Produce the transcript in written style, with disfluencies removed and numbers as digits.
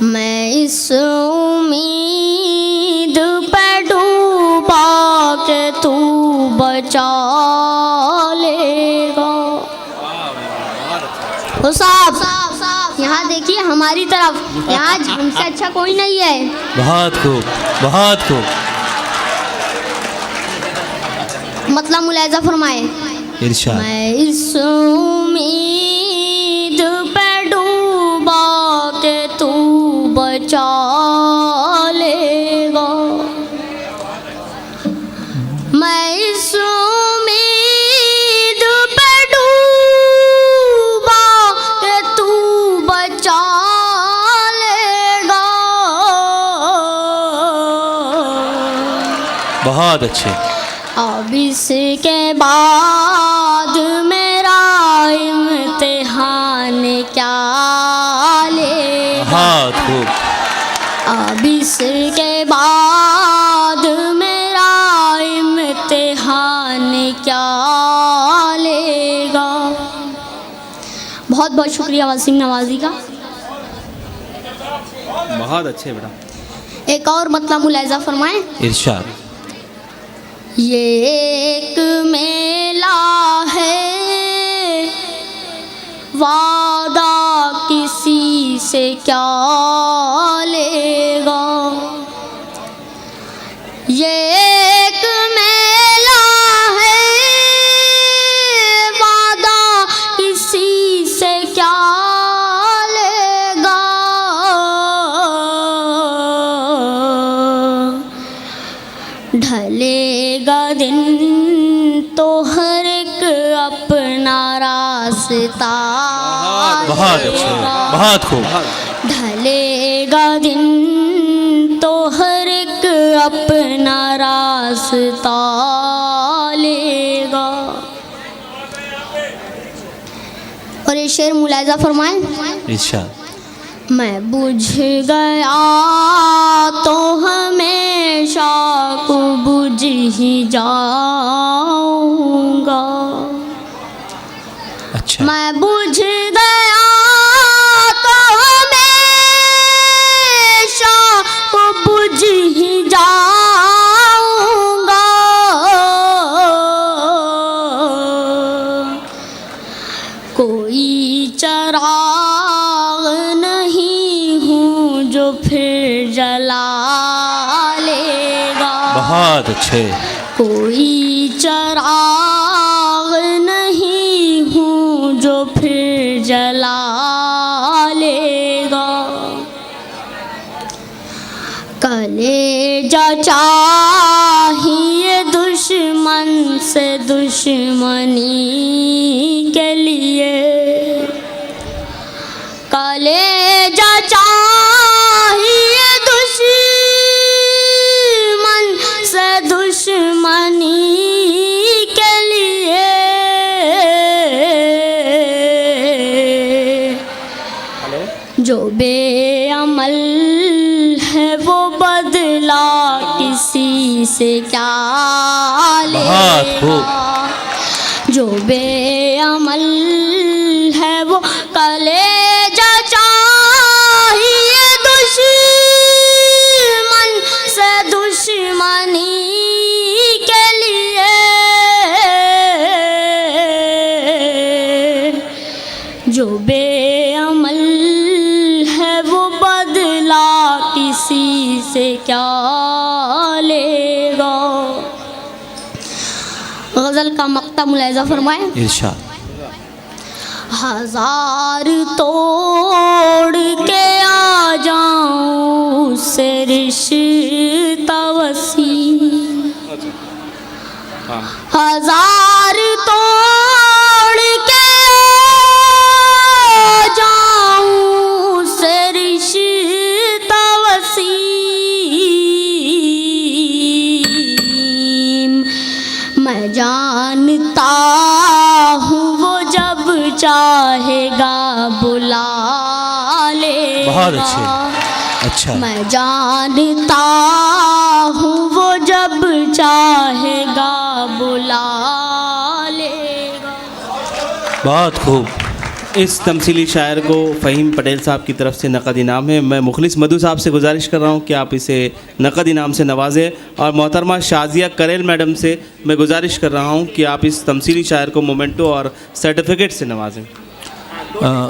मैं इस उम्मीद पे डूबा के तू बचा लेगा। तो साहब यहाँ देखिए हमारी तरफ, यहाँ हमसे अच्छा कोई नहीं है। बहुत खूब, बहुत खूब। मतलब मुलायजा फरमाए। इरशाद। मैं इस उम्मीद पे डूबा के तू बचा लेगा। मैं इस उम्मीद पे डूबा के तू बचा लेगा। बहुत अच्छे। अब इसके बाद मेरा इम्तिहान क्या लेगा। बहुत खूब। अब इसके बाद मेरा इम्तिहान क्या लेगा। बहुत बहुत शुक्रिया वसीम नवाजी का। बहुत अच्छे बेटा। एक और मतलब मुलायजा फरमाएं। इरशाद। ये एक मेला है, वादा किसी से क्या लेगा। ये एक मेला है, वादा किसी से क्या लेगा। ढलेगा दिन तो हर एक अपना रास्ता बहुत अच्छे, लेगा। बहुत खूब। ढलेगा दिन तो हर एक अपना रास्ता लेगा। और ये शेर मुलायजा फरमाएं। इरशाद। मैं बुझ गया तो हमेशा को बुझ ही जाऊंगा। अच्छा। मैं बुझ गया तो हमेशा को बुझ ही जाऊंगा। कोई चिराग नहीं हूँ जो फिर जला लेगा। बहुत अच्छे। कोई चिराग नहीं हूँ जो फिर जला लेगा। कलेजा चाहिए दुश्मन से दुश्मनी के लिए। कलेजा चाहिए दुश्मन से दुश्मनी के लिए। जो बेअमल है वो बदला किसी से क्या लेगा। जो बेअमल है वो कलेजा चाहिए दुश्मन से दुश्मनी के लिए। जो बेअमल है वो बदला किसी से क्या लेगा। गज़ल का मक्ता मुलायजा फरमाएं। इरशाद। हजार तोड़ के आ जाऊं से रिश्ता वसी। हजार तोड़ के आ जाऊं से रिश्ता वसी। मैं जानता हूँ वो जब चाहेगा बुला लेगा। बहुत अच्छे। अच्छा। मैं जानता हूँ वो जब चाहेगा बुला लेगा। बहुत खूब। इस तमसीली शायर को फ़हीम पटेल साहब की तरफ से नक़द इनाम है। मैं मुखलिस मधु साहब से गुजारिश कर रहा हूँ कि आप इसे नक़द इनाम से नवाजें, और मोहतरमा शाजिया करेल मैडम से मैं गुजारिश कर रहा हूँ कि आप इस तमसीली शायर को मोमेंटो और सर्टिफिकेट से नवाजें।